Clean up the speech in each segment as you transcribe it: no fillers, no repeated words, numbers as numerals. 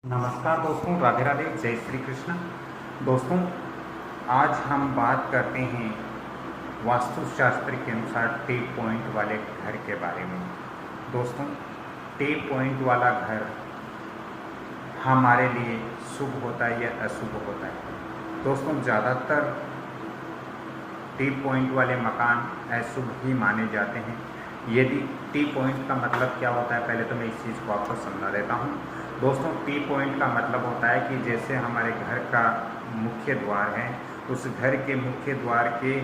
नमस्कार दोस्तों, राधे राधे, जय श्री कृष्ण। दोस्तों, आज हम बात करते हैं वास्तुशास्त्र के अनुसार टी पॉइंट वाले घर के बारे में। दोस्तों, टी पॉइंट वाला घर हमारे लिए शुभ होता है या अशुभ होता है? दोस्तों, ज़्यादातर टी पॉइंट वाले मकान अशुभ ही माने जाते हैं। यदि टी पॉइंट का मतलब क्या होता है, पहले तो मैं इस चीज़ को आपको समझा देता हूँ। दोस्तों, टी पॉइंट का मतलब होता है कि जैसे हमारे घर का मुख्य द्वार है, उस घर के मुख्य द्वार के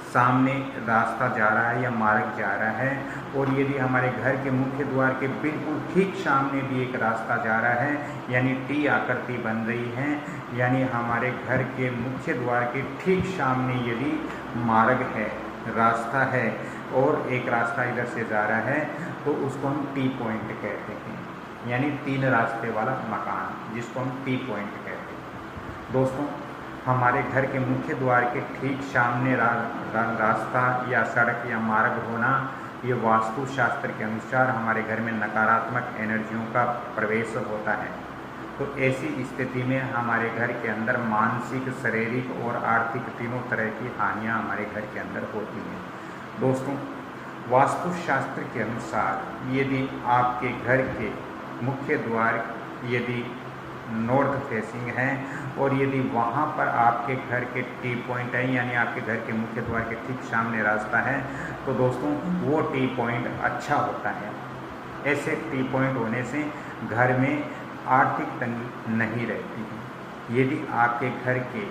सामने रास्ता जा रहा है या मार्ग जा रहा है, और यदि हमारे घर के मुख्य द्वार के बिल्कुल ठीक सामने भी एक रास्ता जा रहा है, यानी टी आकृति बन रही है, यानी हमारे घर के मुख्य द्वार के ठीक सामने यदि मार्ग है, रास्ता है, और एक रास्ता इधर से जा रहा है, तो उसको हम टी पॉइंट कहते हैं। यानी 3 रास्ते वाला मकान, जिसको हम टी पॉइंट कहते हैं। दोस्तों, हमारे घर के मुख्य द्वार के ठीक सामने रास्ता या सड़क या मार्ग होना, ये वास्तुशास्त्र के अनुसार हमारे घर में नकारात्मक एनर्जियों का प्रवेश होता है। तो ऐसी स्थिति में हमारे घर के अंदर मानसिक, शारीरिक और आर्थिक तीनों तरह की हानियाँ हमारे घर के अंदर होती हैं। दोस्तों, वास्तुशास्त्र के अनुसार यदि आपके घर के मुख्य द्वार यदि नॉर्थ फेसिंग है, और यदि वहाँ पर आपके घर के टी पॉइंट है, यानी आपके घर के मुख्य द्वार के ठीक सामने रास्ता है, तो दोस्तों वो टी पॉइंट अच्छा होता है। ऐसे टी पॉइंट होने से घर में आर्थिक तंगी नहीं रहती है। यदि आपके घर के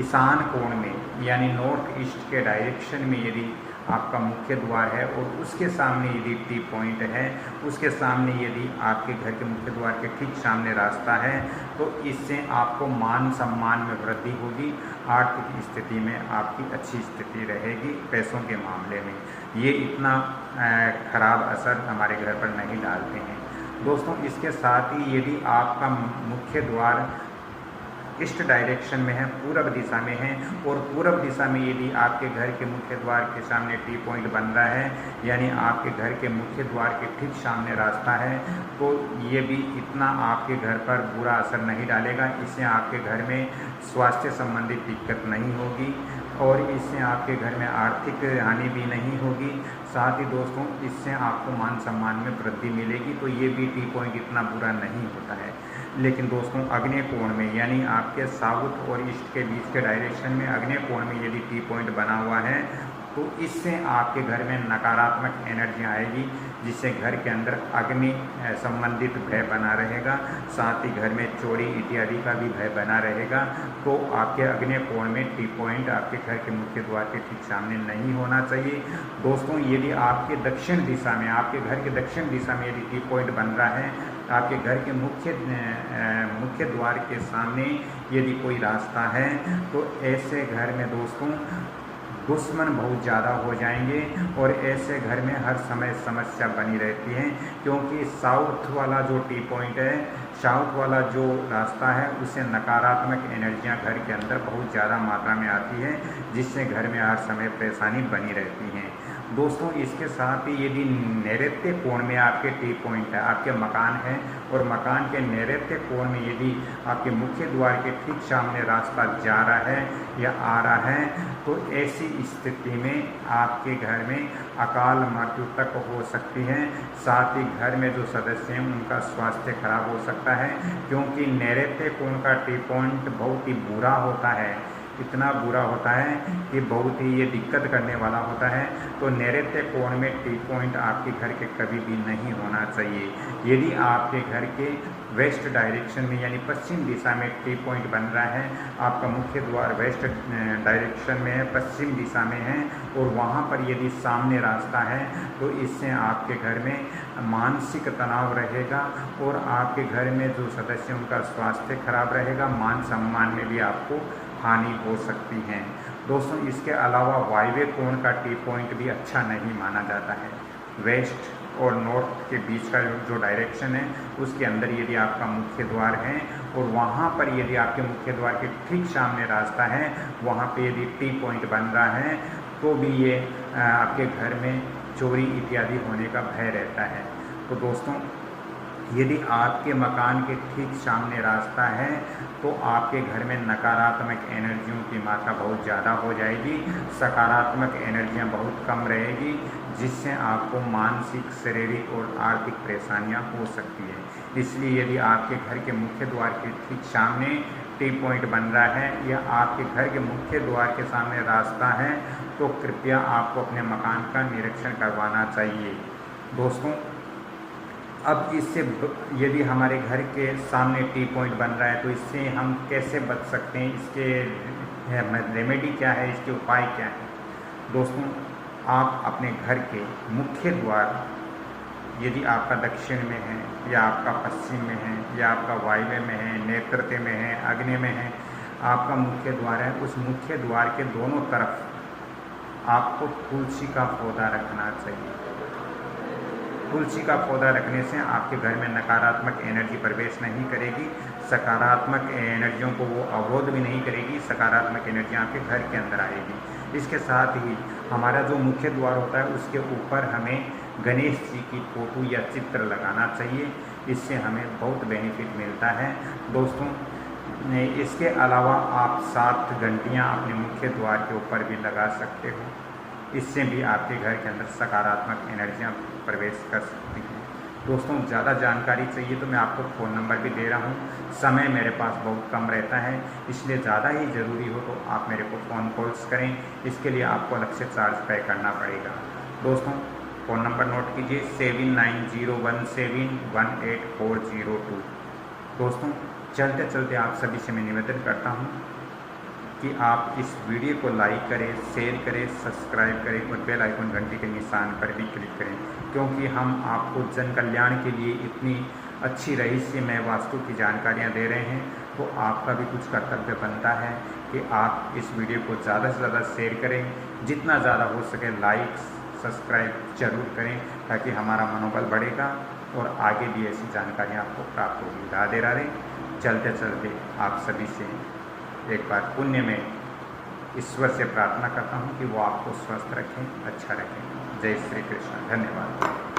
ईशान कोण में, यानी नॉर्थ ईस्ट के डायरेक्शन में यदि आपका मुख्य द्वार है और उसके सामने यदि टी पॉइंट है, उसके सामने यदि आपके घर के मुख्य द्वार के ठीक सामने रास्ता है, तो इससे आपको मान सम्मान में वृद्धि होगी, आर्थिक स्थिति में आपकी अच्छी स्थिति रहेगी। पैसों के मामले में ये इतना खराब असर हमारे घर पर नहीं डालते हैं। दोस्तों, इसके साथ ही यदि आपका मुख्य द्वार ईस्ट डायरेक्शन में है, पूरब दिशा में है, और पूरब दिशा में यदि आपके घर के मुख्य द्वार के सामने टी पॉइंट बन रहा है, यानी आपके घर के मुख्य द्वार के ठीक सामने रास्ता है, तो ये भी इतना आपके घर पर बुरा असर नहीं डालेगा। इससे आपके घर में स्वास्थ्य संबंधित दिक्कत नहीं होगी, और इससे आपके घर में आर्थिक हानि भी नहीं होगी। साथ ही दोस्तों, इससे आपको मान सम्मान में वृद्धि मिलेगी। तो ये भी टी पॉइंट इतना बुरा नहीं होता है। लेकिन दोस्तों, आग्नेय कोण में, यानी आपके साउथ और ईस्ट के बीच के डायरेक्शन में आग्नेय कोण में यदि टी पॉइंट बना हुआ है, तो इससे आपके घर में नकारात्मक एनर्जी आएगी, जिससे घर के अंदर अग्नि संबंधित भय बना रहेगा। साथ ही घर में चोरी इत्यादि का भी भय बना रहेगा। तो आपके आग्नेय कोण में टी पॉइंट आपके घर के मुख्य द्वार के ठीक सामने नहीं होना चाहिए। दोस्तों, यदि आपके दक्षिण दिशा में, आपके घर के दक्षिण दिशा में यदि टी पॉइंट बन रहा है, आपके घर के मुख्य द्वार के सामने यदि कोई रास्ता है, तो ऐसे घर में दोस्तों दुश्मन बहुत ज़्यादा हो जाएंगे, और ऐसे घर में हर समय समस्या बनी रहती है। क्योंकि साउथ वाला जो टी पॉइंट है, साउथ वाला जो रास्ता है, उससे नकारात्मक एनर्जियां घर के अंदर बहुत ज़्यादा मात्रा में आती है, जिससे घर में हर समय परेशानी बनी रहती है। दोस्तों, इसके साथ ही यदि नैऋत्य कोण में आपके टी पॉइंट है, आपके मकान है, और मकान के नैऋत्य कोण में यदि आपके मुख्य द्वार के ठीक सामने रास्ता जा रहा है या आ रहा है, तो ऐसी स्थिति में आपके घर में अकाल मृत्यु तक हो सकती है। साथ ही घर में जो सदस्य हैं, उनका स्वास्थ्य खराब हो सकता है, क्योंकि नैऋत्य कोण का टी पॉइंट बहुत ही बुरा होता है। इतना बुरा होता है कि बहुत ही ये दिक्कत करने वाला होता है। तो नैऋत्य कोण में टी पॉइंट आपके घर के कभी भी नहीं होना चाहिए। यदि आपके घर के वेस्ट डायरेक्शन में, यानी पश्चिम दिशा में टी पॉइंट बन रहा है, आपका मुख्य द्वार वेस्ट डायरेक्शन में है, पश्चिम दिशा में है, और वहाँ पर यदि सामने रास्ता है, तो इससे आपके घर में मानसिक तनाव रहेगा, और आपके घर में जो सदस्य उनका स्वास्थ्य खराब रहेगा, मान सम्मान में भी आपको हानि हो सकती है। दोस्तों, इसके अलावा वायव्य कोण का टी पॉइंट भी अच्छा नहीं माना जाता है। वेस्ट और नॉर्थ के बीच का जो डायरेक्शन है, उसके अंदर यदि आपका मुख्य द्वार है, और वहाँ पर यदि आपके मुख्य द्वार के ठीक सामने रास्ता है, वहाँ पे यदि टी पॉइंट बन रहा है, तो भी ये आपके घर में चोरी इत्यादि होने का भय रहता है। तो दोस्तों, यदि आपके मकान के ठीक सामने रास्ता है तो आपके घर में नकारात्मक एनर्जियों की मात्रा बहुत ज़्यादा हो जाएगी, सकारात्मक एनर्जियां बहुत कम रहेगी, जिससे आपको मानसिक, शारीरिक और आर्थिक परेशानियां हो सकती है। इसलिए यदि आपके घर के मुख्य द्वार के ठीक सामने टी पॉइंट बन रहा है या आपके घर के मुख्य द्वार के सामने रास्ता है तो कृपया आपको अपने मकान का निरीक्षण करवाना चाहिए। दोस्तों, अब इससे यदि हमारे घर के सामने टी पॉइंट बन रहा है तो इससे हम कैसे बच सकते हैं, इसके रेमेडी क्या है, इसके उपाय क्या है? दोस्तों, आप अपने घर के मुख्य द्वार, यदि आपका दक्षिण में है या आपका पश्चिम में है या आपका वायव्य में है, नेतृत्व में है, अग्नि में है, आपका मुख्य द्वार है, उस मुख्य द्वार के दोनों तरफ आपको तुलसी का पौधा रखना चाहिए। तुलसी का पौधा रखने से आपके घर में नकारात्मक एनर्जी प्रवेश नहीं करेगी, सकारात्मक एनर्जियों को वो अवरोध भी नहीं करेगी, सकारात्मक एनर्जी आपके घर के अंदर आएगी। इसके साथ ही हमारा जो मुख्य द्वार होता है उसके ऊपर हमें गणेश जी की फोटो या चित्र लगाना चाहिए, इससे हमें बहुत बेनिफिट मिलता है। दोस्तों, इसके अलावा आप 7 घंटियाँ अपने मुख्य द्वार के ऊपर भी लगा सकते हो, इससे भी आपके घर के अंदर सकारात्मक एनर्जियाँ प्रवेश कर सकती हैं। दोस्तों, ज़्यादा जानकारी चाहिए तो मैं आपको फ़ोन नंबर भी दे रहा हूँ। समय मेरे पास बहुत कम रहता है, इसलिए ज़्यादा ही ज़रूरी हो तो आप मेरे को फ़ोन कॉल्स करें, इसके लिए आपको अलग से चार्ज पे करना पड़ेगा। दोस्तों, फ़ोन नंबर नोट कीजिए 7901718402। दोस्तों, चलते चलते आप सभी से मैं निवेदन करता हूँ कि आप इस वीडियो को लाइक करें, शेयर करें, सब्सक्राइब करें और बेल आइकन घंटी के निशान पर भी क्लिक करें, क्योंकि हम आपको जन कल्याण के लिए इतनी अच्छी रहस्यमय वास्तु की जानकारियाँ दे रहे हैं, तो आपका भी कुछ कर्तव्य बनता है कि आप इस वीडियो को ज़्यादा से ज़्यादा शेयर करें, जितना ज़्यादा हो सके लाइक सब्सक्राइब जरूर करें, ताकि हमारा मनोबल बढ़ेगा और आगे भी ऐसी जानकारियाँ आपको प्राप्त होगी। राधे राधे। चलते चलते आप सभी से एक बार पुण्य में ईश्वर से प्रार्थना करता हूँ कि वो आपको स्वस्थ रखें, अच्छा रखें। जय श्री कृष्ण। धन्यवाद।